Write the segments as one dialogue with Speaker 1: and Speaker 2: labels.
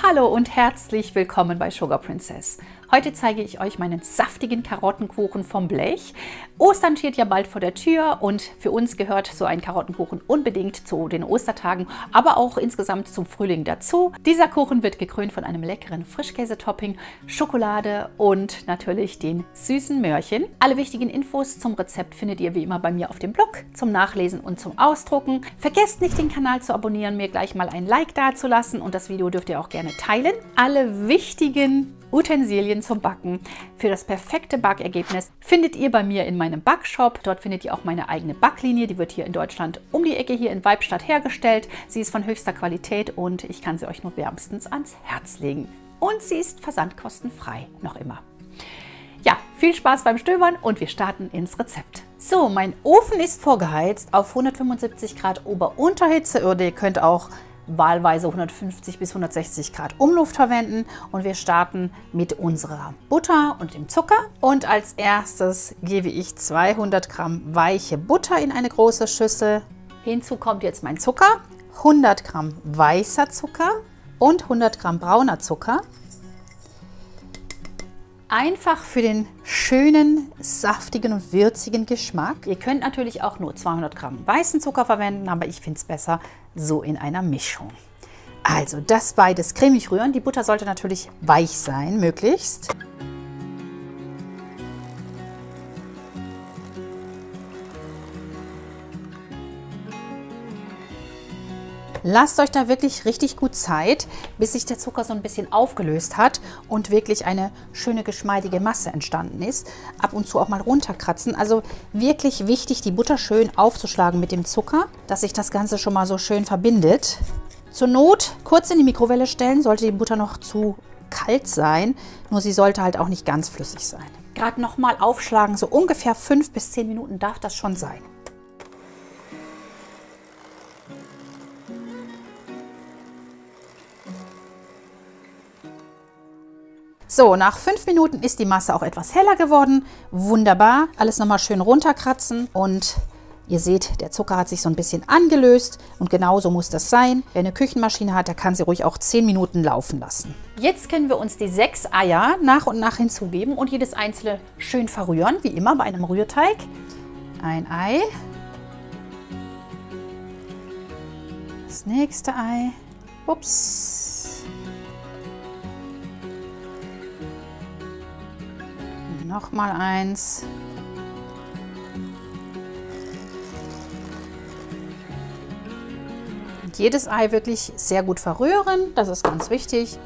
Speaker 1: Hallo und herzlich willkommen bei Sugar Princess. Heute zeige ich euch meinen saftigen Karottenkuchen vom Blech. Ostern steht ja bald vor der Tür und für uns gehört so ein Karottenkuchen unbedingt zu den Ostertagen, aber auch insgesamt zum Frühling dazu. Dieser Kuchen wird gekrönt von einem leckeren Frischkäsetopping, Schokolade und natürlich den süßen Möhrchen. Alle wichtigen Infos zum Rezept findet ihr wie immer bei mir auf dem Blog zum Nachlesen und zum Ausdrucken. Vergesst nicht, den Kanal zu abonnieren, mir gleich mal ein Like dazulassen und das Video dürft ihr auch gerne teilen. Alle wichtigen Utensilien zum Backen für das perfekte Backergebnis findet ihr bei mir in meinem Backshop. Dort findet ihr auch meine eigene Backlinie. Die wird hier in Deutschland um die Ecke hier in Weibstadt hergestellt. Sie ist von höchster Qualität und ich kann sie euch nur wärmstens ans Herz legen. Und sie ist versandkostenfrei, noch immer. Ja, viel Spaß beim Stöbern und wir starten ins Rezept. So, mein Ofen ist vorgeheizt auf 175 Grad Ober-Unterhitze oder ihr könnt auch wahlweise 150 bis 160 Grad Umluft verwenden und wir starten mit unserer Butter und dem Zucker. Und als erstes gebe ich 200 Gramm weiche Butter in eine große Schüssel. Hinzu kommt jetzt mein Zucker, 100 Gramm weißer Zucker und 100 Gramm brauner Zucker. Einfach für den schönen, saftigen und würzigen Geschmack. Ihr könnt natürlich auch nur 200 Gramm weißen Zucker verwenden, aber ich finde es besser so in einer Mischung. Also das beides cremig rühren. Die Butter sollte natürlich weich sein, möglichst. Lasst euch da wirklich richtig gut Zeit, bis sich der Zucker so ein bisschen aufgelöst hat und wirklich eine schöne geschmeidige Masse entstanden ist. Ab und zu auch mal runterkratzen. Also wirklich wichtig, die Butter schön aufzuschlagen mit dem Zucker, dass sich das Ganze schon mal so schön verbindet. Zur Not kurz in die Mikrowelle stellen, sollte die Butter noch zu kalt sein, nur sie sollte halt auch nicht ganz flüssig sein. Gerade nochmal aufschlagen, so ungefähr 5 bis 10 Minuten darf das schon sein. So, nach 5 Minuten ist die Masse auch etwas heller geworden. Wunderbar. Alles nochmal schön runterkratzen und ihr seht, der Zucker hat sich so ein bisschen angelöst und genau so muss das sein. Wer eine Küchenmaschine hat, der kann sie ruhig auch 10 Minuten laufen lassen. Jetzt können wir uns die 6 Eier nach und nach hinzugeben und jedes einzelne schön verrühren, wie immer bei einem Rührteig. Ein Ei. Das nächste Ei. Ups. Nochmal eins. Und jedes Ei wirklich sehr gut verrühren, das ist ganz wichtig.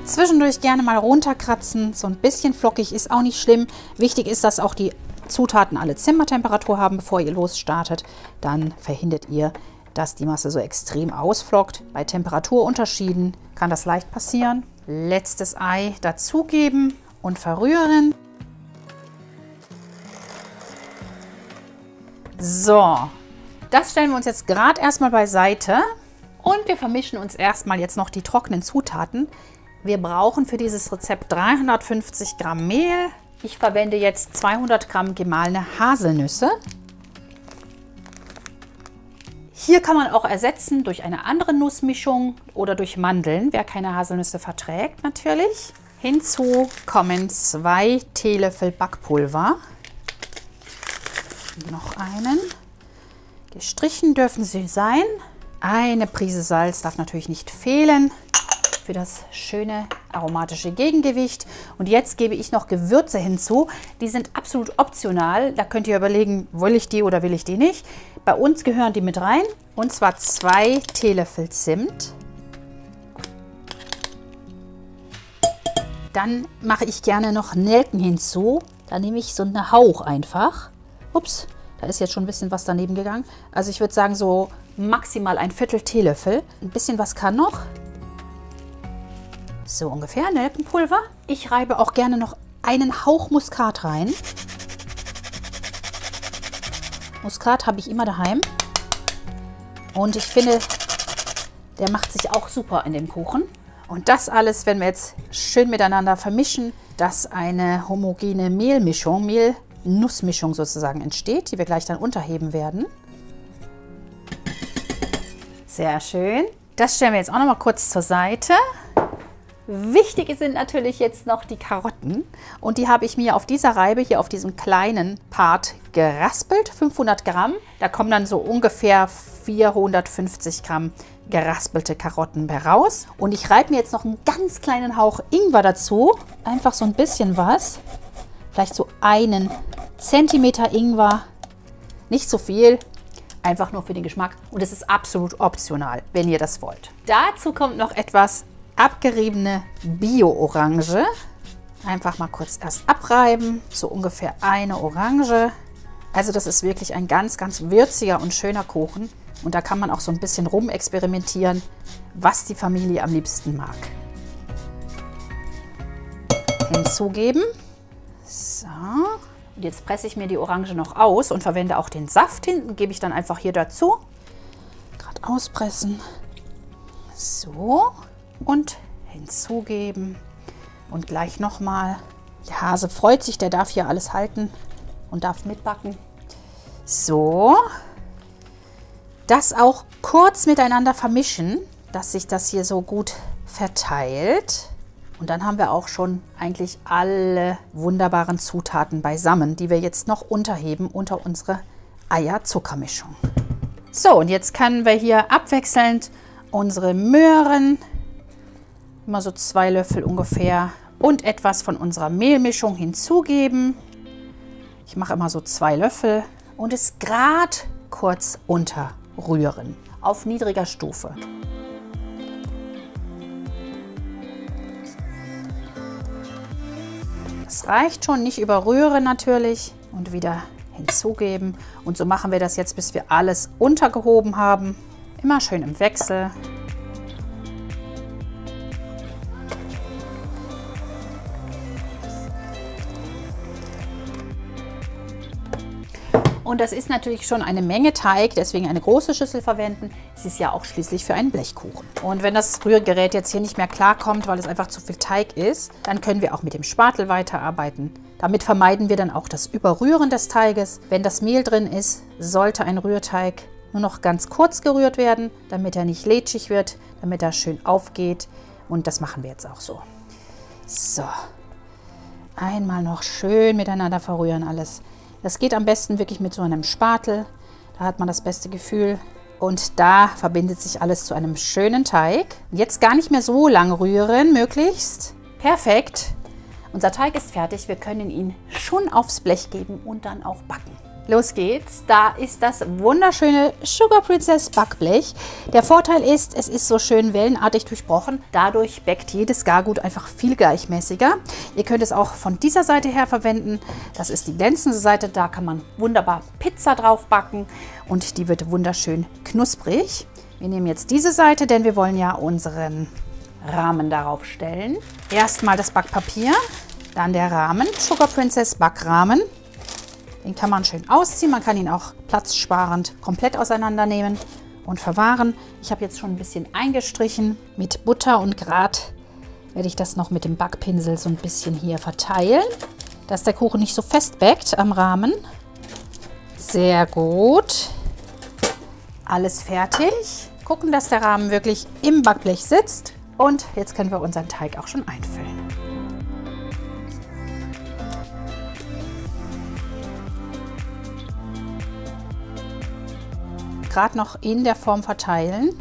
Speaker 1: Zwischendurch gerne mal runterkratzen, so ein bisschen flockig ist auch nicht schlimm. Wichtig ist, dass auch die Zutaten alle Zimmertemperatur haben, bevor ihr losstartet. Dann verhindert ihr, dass die Masse so extrem ausflockt. Bei Temperaturunterschieden kann das leicht passieren. Letztes Ei dazugeben und verrühren. So, das stellen wir uns jetzt gerade erstmal beiseite und wir vermischen uns erstmal jetzt noch die trockenen Zutaten. Wir brauchen für dieses Rezept 350 Gramm Mehl. Ich verwende jetzt 200 Gramm gemahlene Haselnüsse. Hier kann man auch ersetzen durch eine andere Nussmischung oder durch Mandeln, wer keine Haselnüsse verträgt natürlich. Hinzu kommen 2 Teelöffel Backpulver. Noch einen. Gestrichen dürfen sie sein. Eine Prise Salz darf natürlich nicht fehlen für das schöne aromatische Gegengewicht. Und jetzt gebe ich noch Gewürze hinzu. Die sind absolut optional. Da könnt ihr überlegen, will ich die oder will ich die nicht. Bei uns gehören die mit rein. Und zwar 2 Teelöffel Zimt. Dann mache ich gerne noch Nelken hinzu. Da nehme ich so einen Hauch einfach. Ups, da ist jetzt schon ein bisschen was daneben gegangen. Also ich würde sagen so maximal ein Viertel Teelöffel. Ein bisschen was kann noch. So ungefähr, Nelkenpulver. Ich reibe auch gerne noch einen Hauch Muskat rein. Muskat habe ich immer daheim. Und ich finde, der macht sich auch super in den Kuchen. Und das alles werden wir jetzt schön miteinander vermischen, dass eine homogene Mehlmischung, Mehl-Nussmischung sozusagen entsteht, die wir gleich dann unterheben werden. Sehr schön. Das stellen wir jetzt auch noch mal kurz zur Seite. Wichtig sind natürlich jetzt noch die Karotten und die habe ich mir auf dieser Reibe hier auf diesem kleinen Part geraspelt, 500 Gramm. Da kommen dann so ungefähr 450 Gramm geraspelte Karotten heraus. Und ich reibe mir jetzt noch einen ganz kleinen Hauch Ingwer dazu, einfach so ein bisschen was, vielleicht so 1 Zentimeter Ingwer, nicht so viel. Einfach nur für den Geschmack und es ist absolut optional, wenn ihr das wollt. Dazu kommt noch etwas abgeriebene Bio-Orange. Einfach mal kurz erst abreiben, so ungefähr eine Orange. Also das ist wirklich ein ganz, ganz würziger und schöner Kuchen. Und da kann man auch so ein bisschen rumexperimentieren, was die Familie am liebsten mag. Hinzugeben. So. Und jetzt presse ich mir die Orange noch aus und verwende auch den Saft hinten. Gebe ich dann einfach hier dazu. Gerade auspressen. So. Und hinzugeben. Und gleich nochmal. Der Hase freut sich, der darf hier alles halten und darf mitbacken. So. Das auch kurz miteinander vermischen, dass sich das hier so gut verteilt. Und dann haben wir auch schon eigentlich alle wunderbaren Zutaten beisammen, die wir jetzt noch unterheben unter unsere Eier-Zuckermischung. So, und jetzt können wir hier abwechselnd unsere Möhren, immer so 2 Löffel ungefähr, und etwas von unserer Mehlmischung hinzugeben. Ich mache immer so 2 Löffel und es gerade kurz unterrühren auf niedriger Stufe. Das reicht schon, nicht überrühren natürlich und wieder hinzugeben. Und so machen wir das jetzt, bis wir alles untergehoben haben. Immer schön im Wechsel. Und das ist natürlich schon eine Menge Teig, deswegen eine große Schüssel verwenden. Es ist ja auch schließlich für einen Blechkuchen. Und wenn das Rührgerät jetzt hier nicht mehr klarkommt, weil es einfach zu viel Teig ist, dann können wir auch mit dem Spatel weiterarbeiten. Damit vermeiden wir dann auch das Überrühren des Teiges. Wenn das Mehl drin ist, sollte ein Rührteig nur noch ganz kurz gerührt werden, damit er nicht lätschig wird, damit er schön aufgeht. Und das machen wir jetzt auch so. So, einmal noch schön miteinander verrühren alles. Das geht am besten wirklich mit so einem Spatel. Da hat man das beste Gefühl. Und da verbindet sich alles zu einem schönen Teig. Jetzt gar nicht mehr so lang rühren, möglichst. Perfekt. Unser Teig ist fertig. Wir können ihn schon aufs Blech geben und dann auch backen. Los geht's. Da ist das wunderschöne Sugar Princess Backblech. Der Vorteil ist, es ist so schön wellenartig durchbrochen. Dadurch backt jedes Gargut einfach viel gleichmäßiger. Ihr könnt es auch von dieser Seite her verwenden. Das ist die glänzende Seite. Da kann man wunderbar Pizza drauf backen und die wird wunderschön knusprig. Wir nehmen jetzt diese Seite, denn wir wollen ja unseren Rahmen darauf stellen. Erstmal das Backpapier, dann der Rahmen, Sugar Princess Backrahmen. Den kann man schön ausziehen, man kann ihn auch platzsparend komplett auseinandernehmen und verwahren. Ich habe jetzt schon ein bisschen eingestrichen mit Butter und Grat werde ich das noch mit dem Backpinsel so ein bisschen hier verteilen, dass der Kuchen nicht so fest backt am Rahmen. Sehr gut. Alles fertig. Gucken, dass der Rahmen wirklich im Backblech sitzt und jetzt können wir unseren Teig auch schon einfüllen. Gerade noch in der Form verteilen.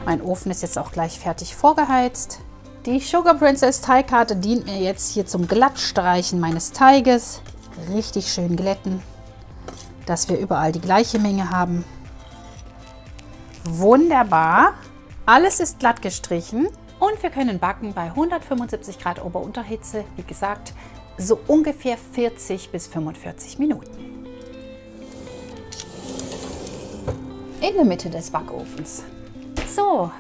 Speaker 1: Mein Ofen ist jetzt auch gleich fertig vorgeheizt. Die Sugar Princess Teigkarte dient mir jetzt hier zum Glattstreichen meines Teiges. Richtig schön glätten, dass wir überall die gleiche Menge haben. Wunderbar. Alles ist glatt gestrichen und wir können backen bei 175 Grad Ober-Unterhitze. Wie gesagt, so ungefähr 40 bis 45 Minuten. In der Mitte des Backofens. So,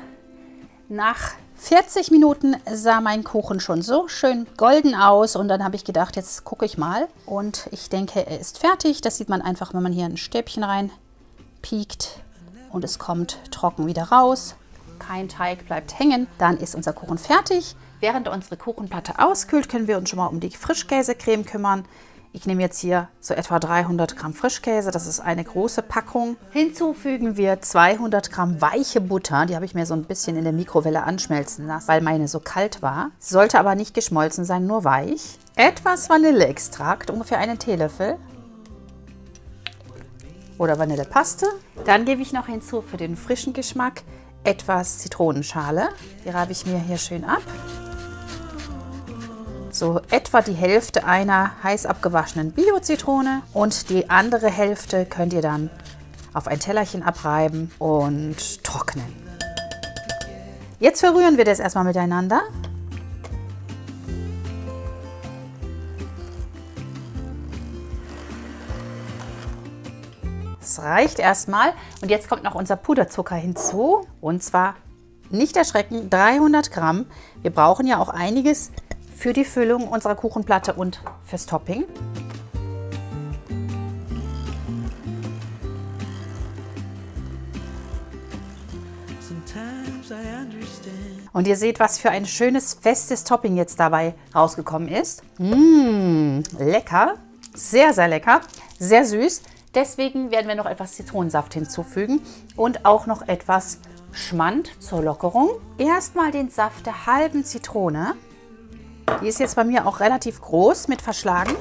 Speaker 1: nach 40 Minuten sah mein Kuchen schon so schön golden aus und dann habe ich gedacht, jetzt gucke ich mal. Und ich denke, er ist fertig. Das sieht man einfach, wenn man hier ein Stäbchen rein piekt und es kommt trocken wieder raus. Kein Teig bleibt hängen. Dann ist unser Kuchen fertig. Während unsere Kuchenplatte auskühlt, können wir uns schon mal um die Frischkäsecreme kümmern. Ich nehme jetzt hier so etwa 300 Gramm Frischkäse, das ist eine große Packung. Hinzu fügen wir 200 Gramm weiche Butter, die habe ich mir so ein bisschen in der Mikrowelle anschmelzen lassen, weil meine so kalt war. Sollte aber nicht geschmolzen sein, nur weich. Etwas Vanilleextrakt, ungefähr einen Teelöffel. Oder Vanillepaste. Dann gebe ich noch hinzu für den frischen Geschmack etwas Zitronenschale. Die reibe ich mir hier schön ab. So etwa die Hälfte einer heiß abgewaschenen Bio-Zitrone und die andere Hälfte könnt ihr dann auf ein Tellerchen abreiben und trocknen. Jetzt verrühren wir das erstmal miteinander. Das reicht erstmal und jetzt kommt noch unser Puderzucker hinzu und zwar nicht erschrecken, 300 Gramm. Wir brauchen ja auch einiges für die Füllung unserer Kuchenplatte und fürs Topping. Und ihr seht, was für ein schönes, festes Topping jetzt dabei rausgekommen ist. Lecker, sehr, sehr lecker, sehr süß. Deswegen werden wir noch etwas Zitronensaft hinzufügen und auch noch etwas Schmand zur Lockerung. Erstmal den Saft der halben Zitrone. Die ist jetzt bei mir auch relativ groß mit verschlagen.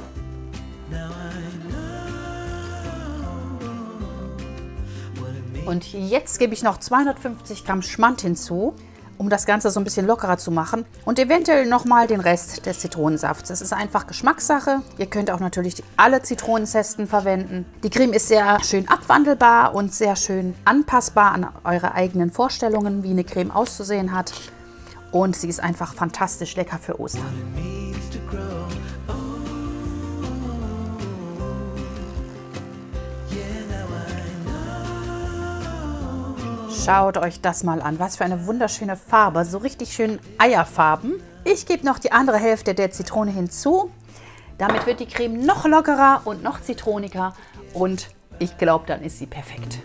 Speaker 1: Und jetzt gebe ich noch 250 Gramm Schmand hinzu, um das Ganze so ein bisschen lockerer zu machen. Und eventuell nochmal den Rest des Zitronensafts. Das ist einfach Geschmackssache. Ihr könnt auch natürlich alle Zitronenzesten verwenden. Die Creme ist sehr schön abwandelbar und sehr schön anpassbar an eure eigenen Vorstellungen, wie eine Creme auszusehen hat. Und sie ist einfach fantastisch lecker für Ostern. Schaut euch das mal an, was für eine wunderschöne Farbe, so richtig schön Eierfarben. Ich gebe noch die andere Hälfte der Zitrone hinzu. Damit wird die Creme noch lockerer und noch zitroniger und ich glaube, dann ist sie perfekt.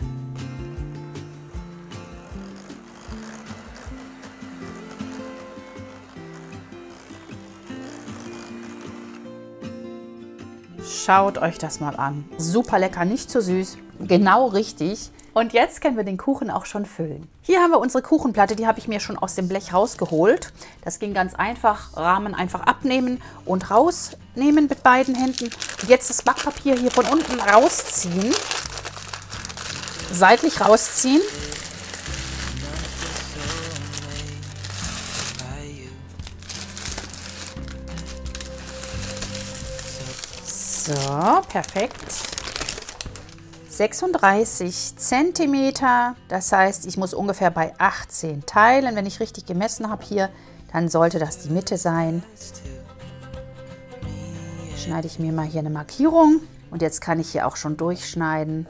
Speaker 1: Schaut euch das mal an. Super lecker, nicht zu süß, genau richtig. Und jetzt können wir den Kuchen auch schon füllen. Hier haben wir unsere Kuchenplatte, die habe ich mir schon aus dem Blech rausgeholt. Das ging ganz einfach, Rahmen einfach abnehmen und rausnehmen mit beiden Händen. Und jetzt das Backpapier hier von unten rausziehen, seitlich rausziehen. So, perfekt. 36 cm, das heißt, ich muss ungefähr bei 18 teilen. Wenn ich richtig gemessen habe hier, dann sollte das die Mitte sein. Schneide ich mir mal hier eine Markierung und jetzt kann ich hier auch schon durchschneiden.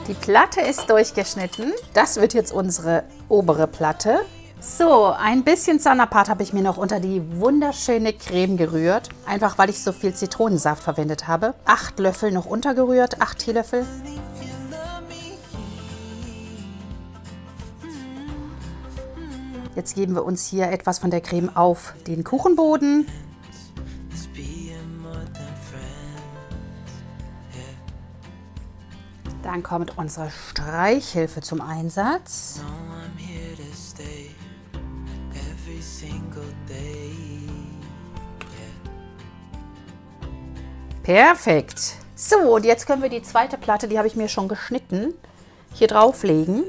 Speaker 1: Die Platte ist durchgeschnitten. Das wird jetzt unsere obere Platte. So, ein bisschen Zanapat habe ich mir noch unter die wunderschöne Creme gerührt. Einfach, weil ich so viel Zitronensaft verwendet habe. 8 Löffel noch untergerührt, 8 Teelöffel. Jetzt geben wir uns hier etwas von der Creme auf den Kuchenboden. Dann kommt unsere Streichhilfe zum Einsatz. Perfekt. So, und jetzt können wir die zweite Platte, die habe ich mir schon geschnitten, hier drauflegen.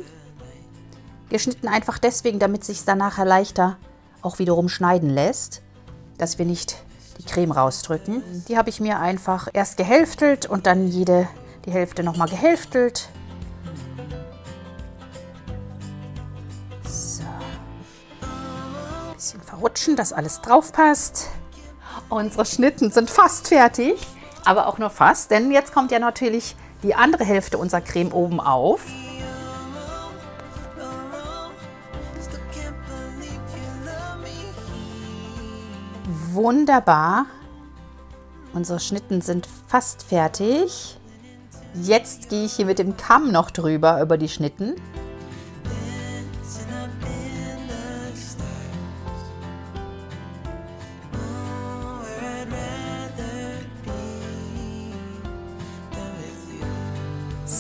Speaker 1: Geschnitten einfach deswegen, damit es sich dann nachher leichter auch wiederum schneiden lässt, dass wir nicht die Creme rausdrücken. Die habe ich mir einfach erst gehälftelt und dann die Hälfte nochmal gehälftelt. So. Ein bisschen verrutschen, dass alles drauf passt. Unsere Schnitten sind fast fertig, aber auch nur fast, denn jetzt kommt ja natürlich die andere Hälfte unserer Creme oben auf. Wunderbar. Unsere Schnitten sind fast fertig. Jetzt gehe ich hier mit dem Kamm noch drüber über die Schnitten.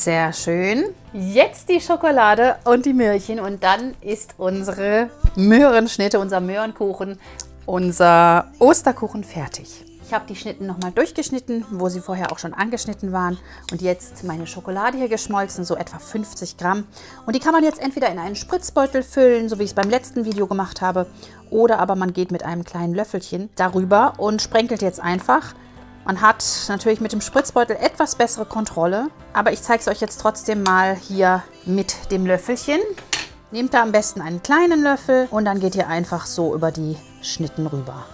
Speaker 1: Sehr schön. Jetzt die Schokolade und die Möhrchen und dann ist unsere Möhrenschnitte, unser Möhrenkuchen, unser Osterkuchen fertig. Ich habe die Schnitten nochmal durchgeschnitten, wo sie vorher auch schon angeschnitten waren. Und jetzt meine Schokolade hier geschmolzen, so etwa 50 Gramm. Und die kann man jetzt entweder in einen Spritzbeutel füllen, so wie ich es beim letzten Video gemacht habe. Oder aber man geht mit einem kleinen Löffelchen darüber und sprenkelt jetzt einfach. Man hat natürlich mit dem Spritzbeutel etwas bessere Kontrolle. Aber ich zeige es euch jetzt trotzdem mal hier mit dem Löffelchen. Nehmt da am besten einen kleinen Löffel und dann geht ihr einfach so über die Schnitten rüber.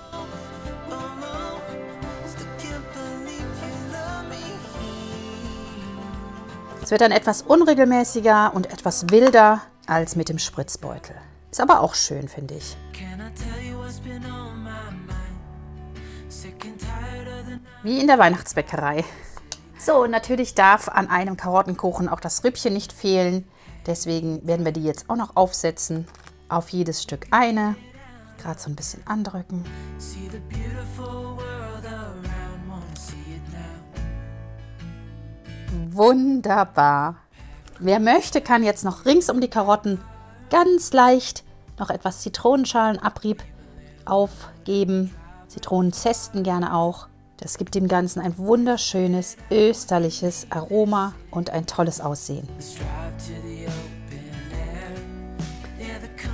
Speaker 1: Es wird dann etwas unregelmäßiger und etwas wilder als mit dem Spritzbeutel. Ist aber auch schön, finde ich. Wie in der Weihnachtsbäckerei. So, natürlich darf an einem Karottenkuchen auch das Rippchen nicht fehlen. Deswegen werden wir die jetzt auch noch aufsetzen. Auf jedes Stück eine. Gerade so ein bisschen andrücken. Wunderbar. Wer möchte, kann jetzt noch rings um die Karotten ganz leicht noch etwas Zitronenschalenabrieb aufgeben. Zitronenzesten gerne auch. Das gibt dem Ganzen ein wunderschönes österliches Aroma und ein tolles Aussehen.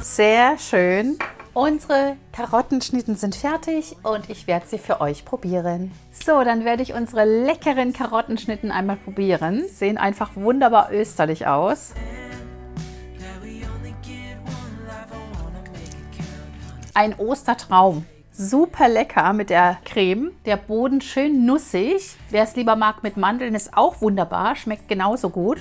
Speaker 1: Sehr schön. Unsere Karottenschnitten sind fertig und ich werde sie für euch probieren. So, dann werde ich unsere leckeren Karottenschnitten einmal probieren. Sehen einfach wunderbar österlich aus. Ein Ostertraum. Super lecker mit der Creme. Der Boden schön nussig. Wer es lieber mag mit Mandeln, ist auch wunderbar. Schmeckt genauso gut.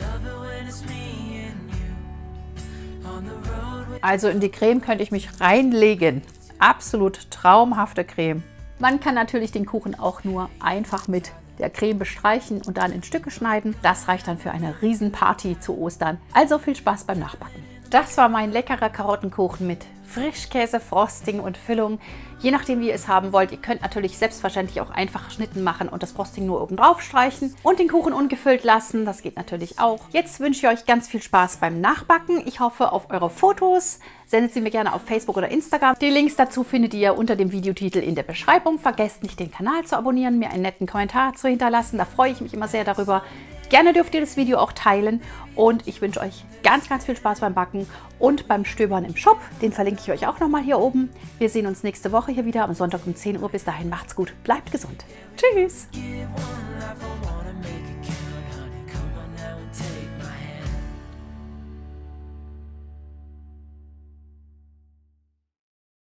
Speaker 1: Also in die Creme könnte ich mich reinlegen. Absolut traumhafte Creme. Man kann natürlich den Kuchen auch nur einfach mit der Creme bestreichen und dann in Stücke schneiden. Das reicht dann für eine Riesenparty zu Ostern. Also viel Spaß beim Nachbacken. Das war mein leckerer Karottenkuchen mit Frischkäse, Frosting und Füllung. Je nachdem, wie ihr es haben wollt. Ihr könnt natürlich selbstverständlich auch einfach Schnitten machen und das Frosting nur oben drauf streichen und den Kuchen ungefüllt lassen. Das geht natürlich auch. Jetzt wünsche ich euch ganz viel Spaß beim Nachbacken. Ich hoffe auf eure Fotos. Sendet sie mir gerne auf Facebook oder Instagram. Die Links dazu findet ihr unter dem Videotitel in der Beschreibung. Vergesst nicht, den Kanal zu abonnieren, mir einen netten Kommentar zu hinterlassen. Da freue ich mich immer sehr darüber. Gerne dürft ihr das Video auch teilen und ich wünsche euch ganz, ganz viel Spaß beim Backen und beim Stöbern im Shop. Den verlinke ich euch auch nochmal hier oben. Wir sehen uns nächste Woche hier wieder am Sonntag um 10 Uhr. Bis dahin macht's gut, bleibt gesund. Tschüss!